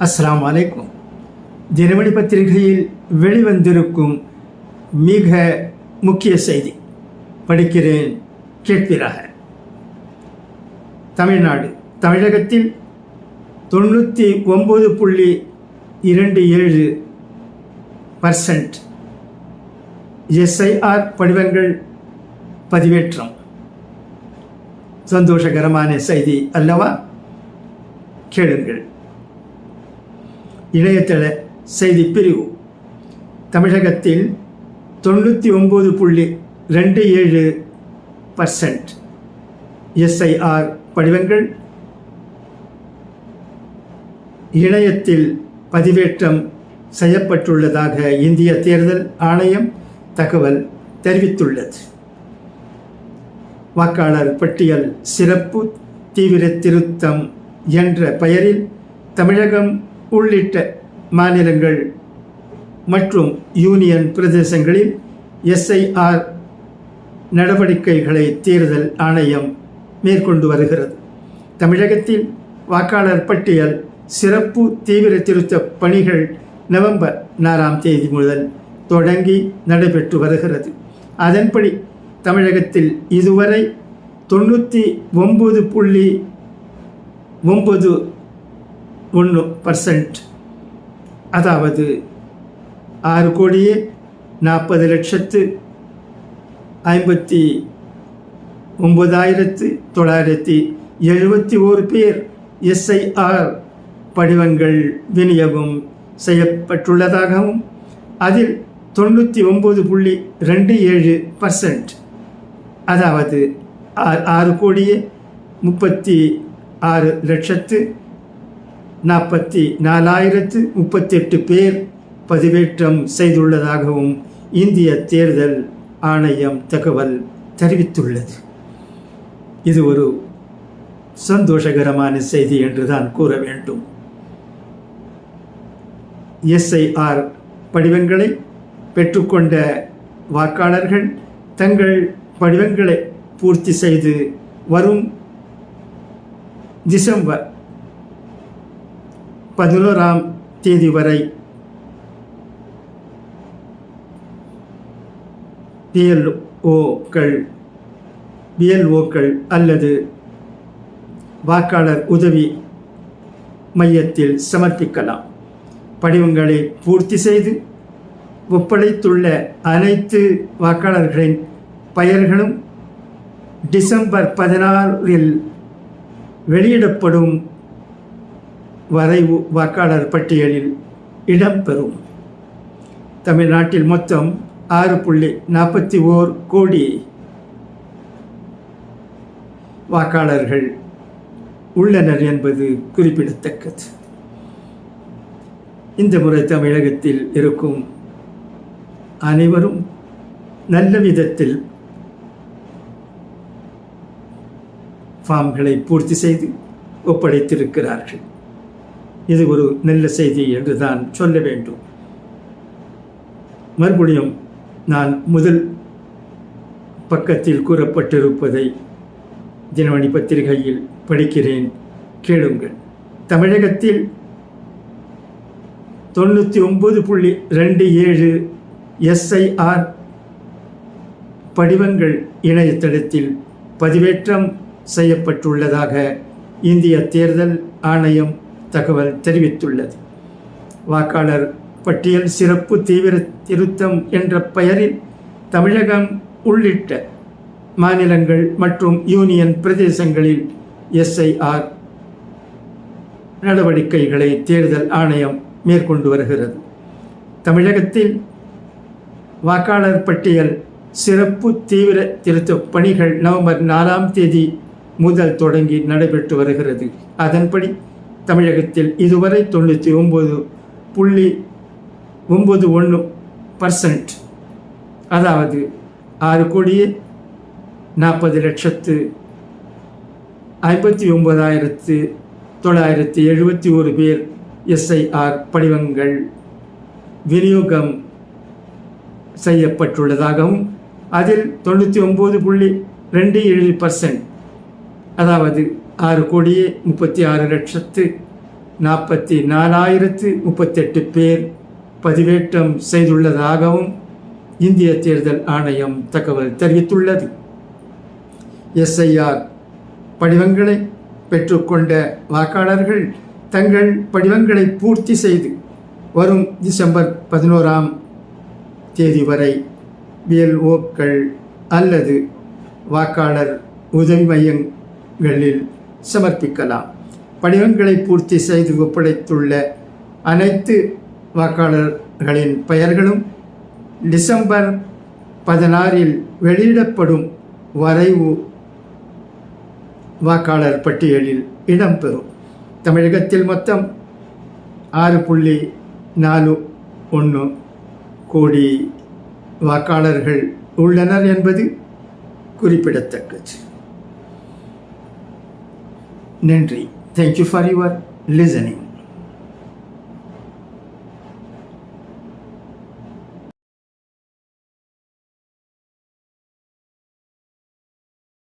அஸ்ஸலாமு அலைக்கும். தினமணி பத்திரிகையில் வெளிவந்திருக்கும் மிக முக்கிய செய்தி படிக்கிறேன், கேட்பீராக. தமிழகத்தில் 99.27% SIR படிவங்கள் பதிவேற்றம். சந்தோஷகரமான செய்தி அல்லவா? கேளுங்கள். இணையதள செய்தி பிரிவு தமிழகத்தில் 99.27% SIR படிவங்கள் இணையத்தில் பதிவேற்றம் செய்யப்பட்டுள்ளதாக இந்திய தேர்தல் ஆணையம் தகவல் தெரிவித்துள்ளது. வாக்காளர் பட்டியல் சிறப்பு தீவிர திருத்தம் என்ற பெயரில் தமிழகம் உள்ளிட்ட மாநிலங்கள் மற்றும் யூனியன் பிரதேசங்களில் SIR நடவடிக்கைகளை தேர்தல் ஆணையம் மேற்கொண்டு வருகிறது. தமிழகத்தில் வாக்காளர் பட்டியல் சிறப்பு தீவிர திருத்த பணிகள் நவம்பர் 4 முதல் தொடங்கி நடைபெற்று வருகிறது. அதன்படி தமிழகத்தில் இதுவரை 99.91%, அதாவது 6,40,59,971 பேர் SIR படிவங்கள் விநியோகம் செய்யப்பட்டுள்ளதாகவும் அதில் 99.27%, அதாவது 6,36,44,038 பேர் பதிவேற்றம் செய்துள்ளதாகவும் இந்திய தேர்தல் ஆணையம் தகவல் தெரிவித்துள்ளது. இது ஒரு சந்தோஷகரமான செய்தி என்றுதான் கூற வேண்டும். SIR படிவங்களை பெற்றுக்கொண்ட வாக்காளர்கள் தங்கள் படிவங்களை பூர்த்தி செய்து வரும் டிசம்பர் 11 வரை BLOக்கள் அல்லது வாக்காளர் உதவி மையத்தில் சமர்ப்பிக்கலாம். படிவங்களை பூர்த்தி செய்து ஒப்படைத்துள்ள அனைத்து வாக்காளர்களின் பெயர்களும் டிசம்பர் 16 வெளியிடப்படும் வரைவு வாக்காளர் பட்டியலில் இடம்பெறும். தமிழ்நாட்டில் மொத்தம் 6.41 கோடி வாக்காளர்கள் உள்ளனர் என்பது குறிப்பிடத்தக்கது. இந்த முறை தமிழகத்தில் இருக்கும் அனைவரும் நல்ல விதத்தில் ஃபார்ம்களை பூர்த்தி செய்து ஒப்படைத்திருக்கிறார்கள். இது ஒரு நல்ல செய்தி என்று தான் சொல்ல வேண்டும். மறுபடியும் நான் முதல் பக்கத்தில் கூறப்பட்டிருப்பதை தினமணி பத்திரிகையில் படிக்கிறேன், கேளுங்கள். தமிழகத்தில் 99.27 SIR படிவங்கள் இணையதளத்தில் பதிவேற்றம் செய்யப்பட்டுள்ளதாக இந்திய தேர்தல் ஆணையம் தகவல் தெரிவித்துள்ளது. வாக்காளர் பட்டியல் சிறப்பு தீவிர திருத்தம் என்ற பெயரில் தமிழகம் உள்ளிட்ட மாநிலங்கள் மற்றும் யூனியன் பிரதேசங்களில் SIR நடவடிக்கைகளை தேர்தல் ஆணையம் மேற்கொண்டு வருகிறது. தமிழகத்தில் வாக்காளர் பட்டியல் சிறப்பு தீவிர திருத்த பணிகள் நவம்பர் 4 முதல் தொடங்கி நடைபெற்று வருகிறது. அதன்படி தமிழகத்தில் இதுவரை 99.91%, அதாவது 6,40,59,971 பேர் SIR படிவங்கள் விநியோகம் செய்யப்பட்டுள்ளதாகவும் அதில் 99.27%, அதாவது 6,36,00,000 44,038 பேர் பதிவேற்றம் செய்துள்ளதாகவும் இந்திய தேர்தல் ஆணையம் தகவல் தெரிவித்துள்ளது. SIR படிவங்களை பெற்றுக்கொண்ட வாக்காளர்கள் தங்கள் படிவங்களை பூர்த்தி செய்து வரும் டிசம்பர் 11ஆம் தேதி வரை BLOக்கள் அல்லது வாக்காளர் உதவி மையங்களில் சமர்ப்பிக்கலாம். படிவங்களை பூர்த்தி செய்து ஒப்படைத்துள்ள அனைத்து வாக்காளர்களின் பெயர்களும் டிசம்பர் 16இல் வெளியிடப்படும் வரைவு வாக்காளர் பட்டியலில் இடம்பெறும். தமிழகத்தில் மொத்தம் 6.41 கோடி வாக்காளர்கள் உள்ளனர் என்பது குறிப்பிடத்தக்கது. நன்றி. Thank you for your listening.